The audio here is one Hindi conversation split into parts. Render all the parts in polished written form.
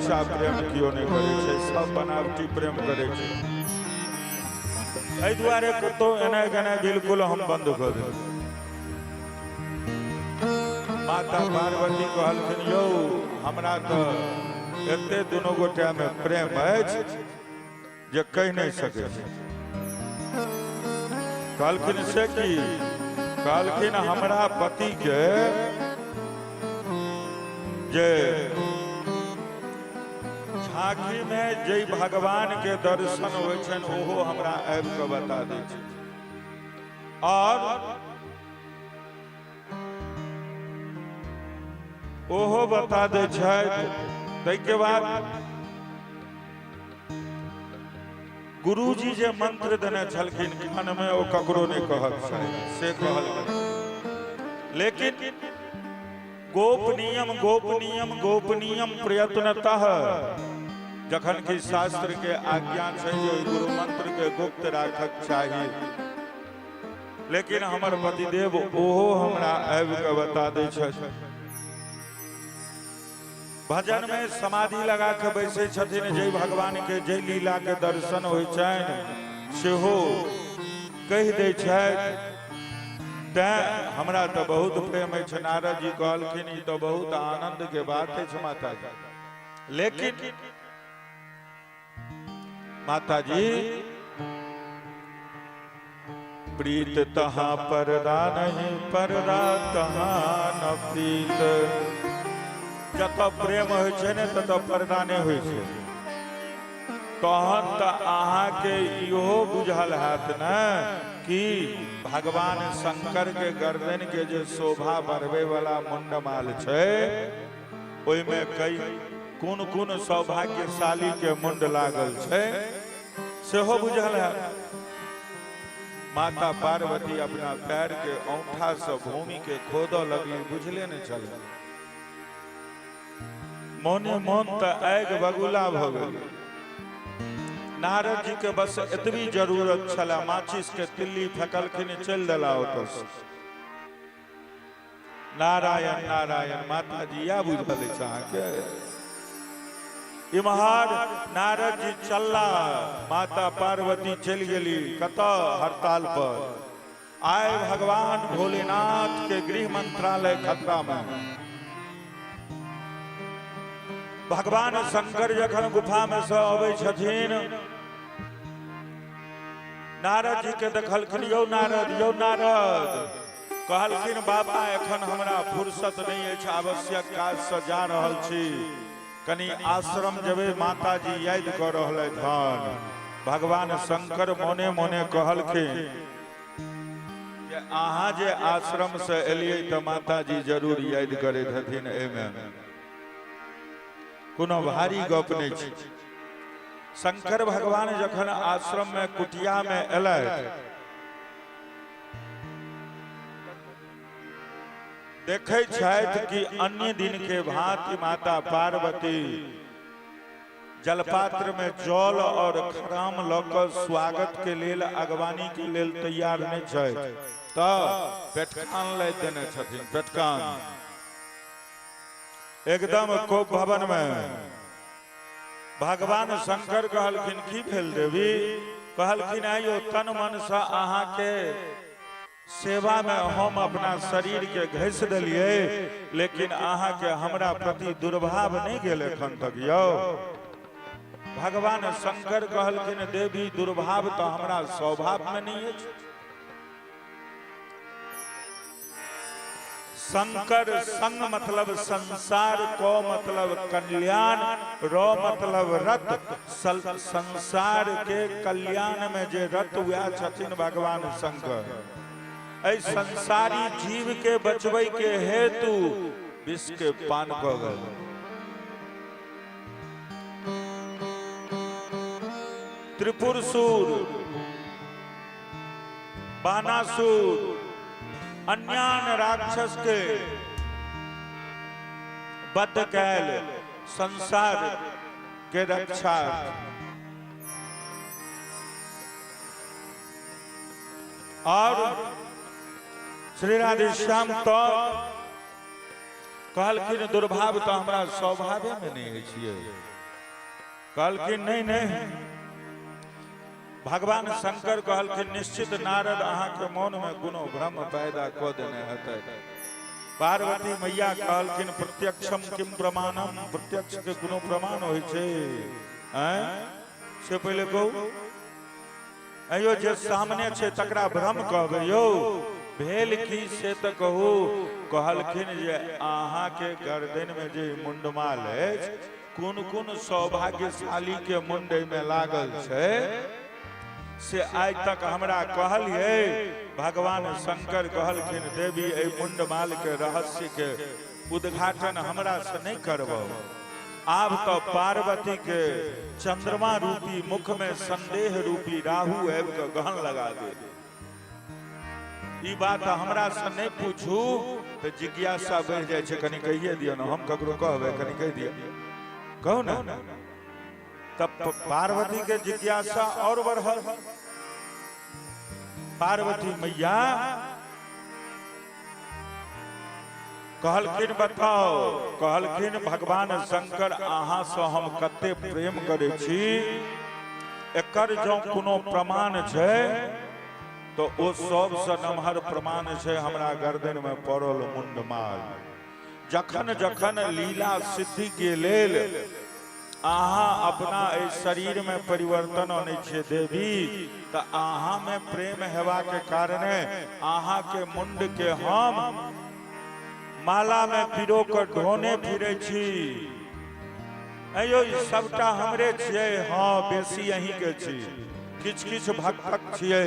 सच्चा प्रेम क्यों नहीं करे, सब बनावटी प्रेम करे। द्वारे तो एने बिल्कुल हम बंद कर दे। माता पार्वती कहलखिन यौ हमरा तो एते दोनों गोटा में प्रेम है जे कह नहीं सके। कहलखिन से कि कहलखिन हमरा पति के जे झांकी में जय भगवान के दर्शन होय छन ओहो हमरा आबि के बता दै छै और ओहो बता दै छै। तै के बाद गुरुजी जे मंत्र देने छलखिन कान में ओ ककरो नहीं कहत छै से कहल गेल। लेकिन गोपनीयम गोपनीयम गोपनीयम प्रयत्नतः जखन कि शास्त्र के आज्ञा छै जे गुरु मंत्र के गुप्त राखक चाहिए। लेकिन हमर पतिदेव ओहो हमरा आबि के बता दै छै। भजन में समाधि लगा के बैसे छथिन, जय भगवान के जय लीला के दर्शन होय छनि सेहो कहि दै छथि। तैं हमरा तो बहुत प्रेम है। नारद जी कहलखिन ई तो बहुत आनंद के बात है माता जी। लेकिन माता जी प्रीत तहाँ परदा नहीं, परदा तहाँ न प्रीत। जत प्रेम होय छै ने तत पर्दा नहीं होय छै। तहन त अहाँ के इहो बुझल हैत न कि भगवान शंकर के गर्दन के जे शोभा बढ़वे वाला मुंडमाल छै ओय में कई कोन कोन सौभाग्यशाली के मुंड लागल छै सेहो बुझल हैत। माता पार्वती अपना पैर के औंठा से भूमि के खोदऽ लगली, बुझले न चल। मोने मोन तो आग बगुला भ गेल। नारद जी के बस एतबी जरूरत छला, माचिस के तिल्ली फेकलखिन चल देला ओतस। नारायण नारायण। माता जी या बुझल छै अहाँके। इम्हर नारद जी चलला, माता पार्वती चल गेली कतऽ हड़ताल पर। आय भगवान भोलेनाथ के गृह मंत्रालय खतरा में। भगवान शंकर जखन गुफा में से अबै छथिन, नारद जी के देखलखिन यौ नारद यौ नारद। कहलखिन बाबा एखन हमरा फुर्सत नहीं अछि, आवश्यक काज से जा रहल छी, कनी आश्रम जेबे माता जी याद कर रहल हन। भगवान शंकर मोने मोने कहलखिन जे अहाँ जे आश्रम से एलियै त माता जी जरूर याद करैत हथिन, एमे कोनो भारी गप नहीं छै। शंकर भगवान जखन आश्रम में कुटिया में एलैथ, देखै छथि कि अन्य दिन के भांति माता पार्वती जलपात्र में जल और खराम लऽ कऽ स्वागत के लेल अगवानी के लेल तैयार नहीं छथि। तऽ पेटकान लै देने छथिन, पेटकान एकदम कोप भवन में। भगवान शंकर कहलखिन की भेल देवी। कहलखिन आइयो तन मन से अहाँ के सेवा में हम अपना शरीर के घस देलिए, लेकिन अहाँ के हमरा प्रति दुर्भाव नहीं गेल एखन तक यौ। भगवान शंकर कहलखिन देवी दुर्भाव तो हमरा स्वभाव में नहीं है। शंकर संग मतलब संसार, को मतलब कल्याण, रो मतलब रत। संसार के कल्याण में जे रत हुआ छथिन भगवान शंकर। ऐ संसारी जीव के बचबै के हेतु विष के पान क गेल। त्रिपुरसुर, बानासुर, अन्यान राक्षस के बद्ध कैल संसार के रक्षा। और श्री राधे श्याम तो कहलखिन दुर्भाव तो हमरा स्वभाव में नहीं है। कहलखिन नहीं नहीं, भगवान शंकर कहलखिन निश्चित नारद अहाँ के मन में कोनो भ्रम पैदा क देने हेतै। पार्वती मैया कहलखिन प्रत्यक्षम किम प्रमाणम, प्रत्यक्ष के कोनो प्रमाण होय छै से पहले कहू। अयो जे सामने छै तकरा भ्रम कहबै यौ, भेल की से त कहू। कहलखिन जे अहाँ के गर्दन में जे मुंडमाल अछि, कोन कोन सौभाग्यशाली के मुंड में लागल छै से आज तक हमरा कहलिए। भगवान शंकर कहलखिन देवी ए मुंडमाल के रहस्य के उद्घाटन हमरा से नहीं करबो, आब तो पार्वती के चंद्रमा रूपी मुख में संदेह रूपी राहु आबि के गहन लगा दे। ई बात हमरा से नहीं पूछू तो जिज्ञासा बढ़ जाए छै, कनी कहिए दियो ना, हम ककरो कहबे कनी कह दियो, कहू ना। तब पार्वती के जिज्ञासा और बढ़ल। पार्वती मैया कहलखिन बताओ, कहलखिन भगवान शंकर अहाँ से हम कते प्रेम करे छी, एकर जो कोनो प्रमाण छै तो ओ सबसे नमहर प्रमाण छै हमरा गर्दन में पड़ल मुंडमाल। जखन जखन लीला सिद्धि के लेल अहाँ अपना शरीर में परिवर्तन आने छे देवी, तो अहाँ में प्रेम हेवा के कारणे अहाँ के मुंड के हम माला में पिरो कर ढोने फिरे छी। अयो सबटा हमरे छिए, हाँ बेसी अहीं के छी, किछ किछ भक्तक छिए।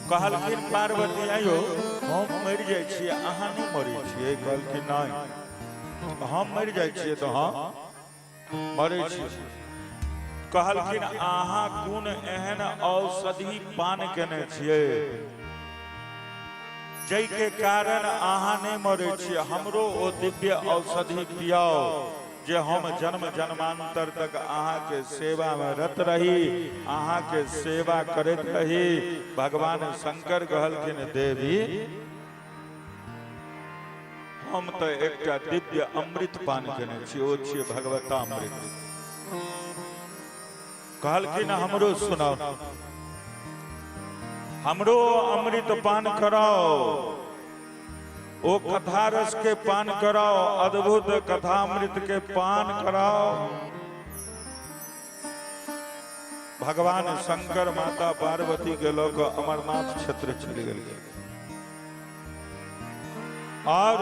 कहलखिन पार्वती अयो हम मर जाय छिए, अहाँ नहीं मरे छिए। कहलखिन नहीं, हम मर जाय छिए तो हाँ मरे छिए। कहलखिन अहाँ कोन एहन औषधि पान केने छिए जै के कारण अहाँ नहीं मरे छिए, हमरो ओ दिव्य औषधि पियाओ जे हम जन्म जन्मांतर तक अहाँ के सेवा में रत रही, अहाँ के सेवा करत रही। भगवान शंकर कहलखिन देवी हम तो एकटा दिव्य अमृत पान केने छी, ओ छिए भगवतामृत। कहलखिन हमरो सुनाओ, हमरो अमृत पान कराओ, ओ कथा रस के पान कराओ, अद्भुत कथामृत के पान कराओ। भगवान शंकर माता पार्वती के लोग अमरनाथ क्षेत्र चले गए और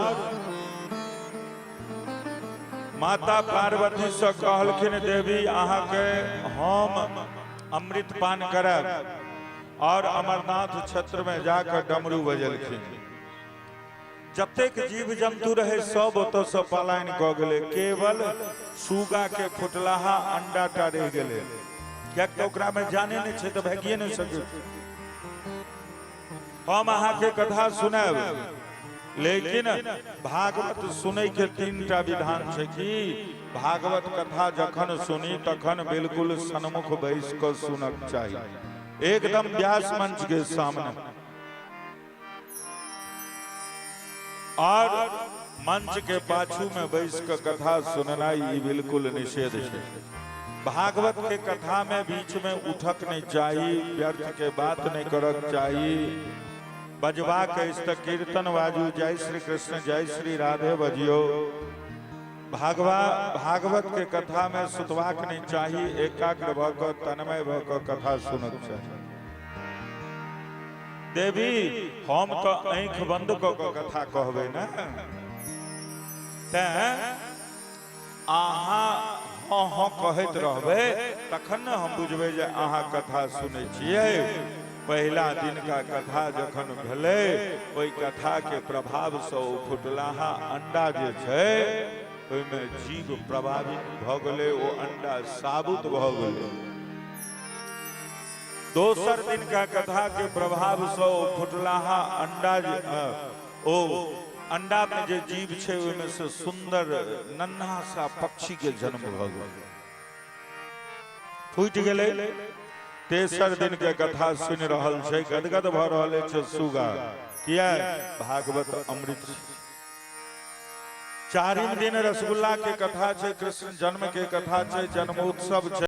माता पार्वती से कहलखिन देवी अहाँ के हम अमृत पान करब, और अमरनाथ क्षेत्र में जाकर डमरू बजलखिन। जतेक जीव जंतु रहे सब ओतऽ से पलायन क गेले, केवल सुगा के फुटलाहा अंडा टा रह गेले, कियाक तो ओकरा में जाने नहीं छे तो भागिए नहीं सके। हम अहाँ के कथा सुनाब, लेकिन भागवत सुनै के तीनटा विधान छै कि भागवत कथा जखन सुनी तखन बिल्कुल सन्मुख बैस क सुनक चाहिए, एकदम व्यास मंच के सामने। और मंच के पाछू में बैस कर कथा सुनना ये बिल्कुल निषेध है। भागवत के कथा में बीच में उठक नहीं चाहिए, व्यर्थ के बात नहीं करक चाहिए। बजवा के कीर्तन बाजू, जय श्री कृष्ण जय श्री राधे बजियो। भागवत के कथा में सुतवाक नहीं चाहिए, एकाग्र भकर तन्मय भकर कथा सुनक चाहिए। देवी हम तो आँख बंद क कथा कहबे ना, अहाँ हाँ हाँ कहत रहबे तखन न हम बुझबे जे अहाँ कथा सुनै छियै। पहला दिन का कथा जखन भेले, ओई कथा के प्रभाव से फुटलाहा अंडा जे छै ओइमे जीव प्रभावित भ गेलै, ओ अंडा साबुत भ गेलै। दोसर दिन का कथा के प्रभाव से फुटलाहा अंडा ओ अंडा में जे जीव छे ओइमे से सुंदर नन्हा सा पक्षी के जन्म भ गेल, फूट गेलै। तेसर दिन के कथा सुन रहल छै, गदगद भ रहल छै सुगा, किया भागवत अमृत। चारिम दिन रसगुल्ला के कथा छै, कृष्ण जन्म के कथा छै, जन्मोत्सव छै।